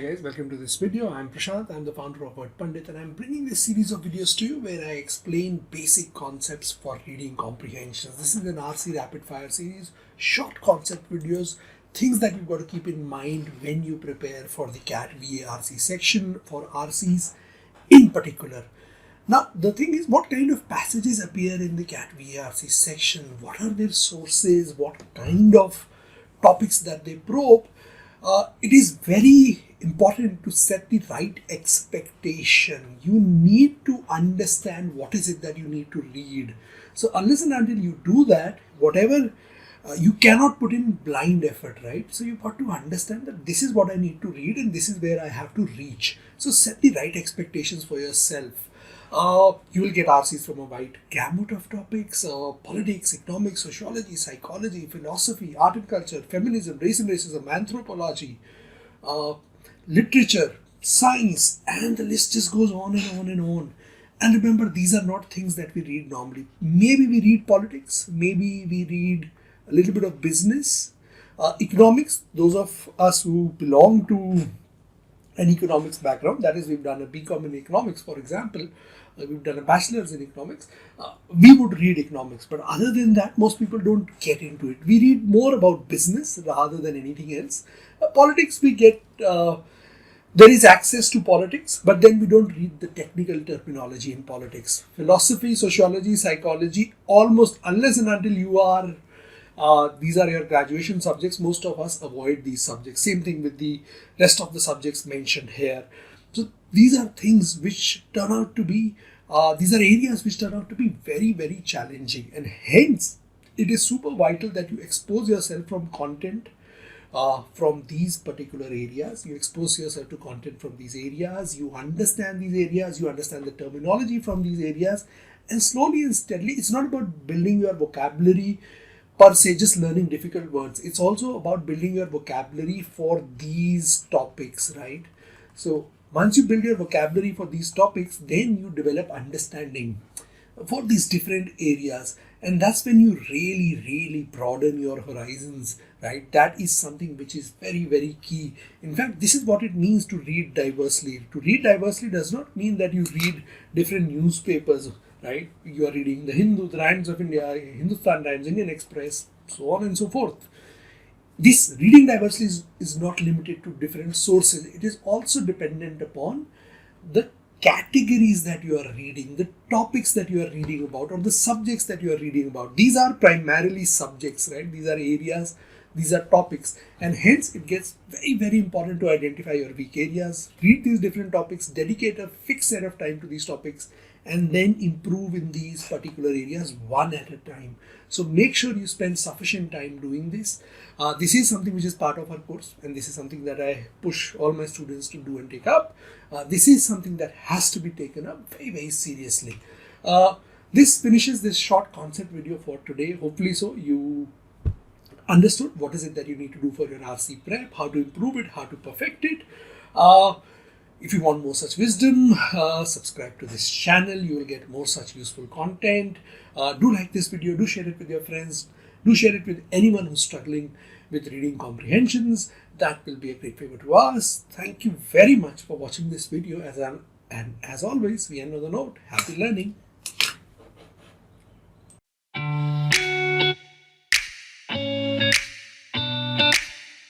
Hi guys, welcome to this video. I'm Prashant, I'm the founder of Word Pandit, and I'm bringing this series of videos to you where I explain basic concepts for reading comprehensions. This is an RC Rapid Fire Series, short concept videos, things that you've got to keep in mind when you prepare for the CAT VARC section for RCs in particular. Now, the thing is, what kind of passages appear in the CAT VARC section? What are their sources? What kind of topics that they probe? It is very important to set the right expectation. You need to understand what is it that you need to read. So unless and until you do that, whatever you cannot put in blind effort, right? So you've got to understand that this is what I need to read and this is where I have to reach. So set the right expectations for yourself. You will get RCs from a wide gamut of topics: politics, economics, sociology, psychology, philosophy, art and culture, feminism, race and racism, anthropology, literature, science, and the list just goes on and on and on. And remember, these are not things that we read normally. Maybe we read politics, maybe we read a little bit of business, economics. Those of us who belong to an economics background, that is, we've done a BCom in economics, for example, we've done a bachelor's in economics, we would read economics. But other than that, most people don't get into it. We read more about business rather than anything else. Politics, we get, there is access to politics, but then we don't read the technical terminology in politics. Philosophy, sociology, psychology, almost unless and until you are these are your graduation subjects, most of us avoid these subjects. Same thing with the rest of the subjects mentioned here. So these are things which turn out to be, these are areas which turn out to be very, very challenging. And hence, it is super vital that you expose yourself from content from these particular areas. You expose yourself to content from these areas. You understand these areas. You understand the terminology from these areas. And slowly and steadily, it's not about building your vocabulary per se, just learning difficult words. It's also about building your vocabulary for these topics, right? So once you build your vocabulary for these topics, then you develop understanding for these different areas. And that's when you really broaden your horizons, right? That is something which is very, very key. In fact, this is what it means to read diversely. To read diversely does not mean that you read different newspapers, right? You are reading the Hindu, the Times of India, Hindustan Times, Indian Express, so on and so forth. This reading diversely is not limited to different sources. It is also dependent upon the categories that you are reading, the topics that you are reading about, or the subjects that you are reading about. These are primarily subjects, right? These are areas, these are topics, and hence it gets very, very important to identify your weak areas, read these different topics, dedicate a fixed set of time to these topics, and then improve in these particular areas one at a time. So make sure you spend sufficient time doing this. This is something which is part of our course, and this is something that I push all my students to do and take up. This is something that has to be taken up very, very seriously. This finishes this short concept video for today. Hopefully so you understood what is it that you need to do for your RC prep, how to improve it, how to perfect it. If you want more such wisdom, subscribe to this channel. You will get more such useful content. Do like this video, do share it with your friends, do share it with anyone who's struggling with reading comprehensions. That will be a great favor to us. Thank you very much for watching this video. And as always, we end on the note, happy learning.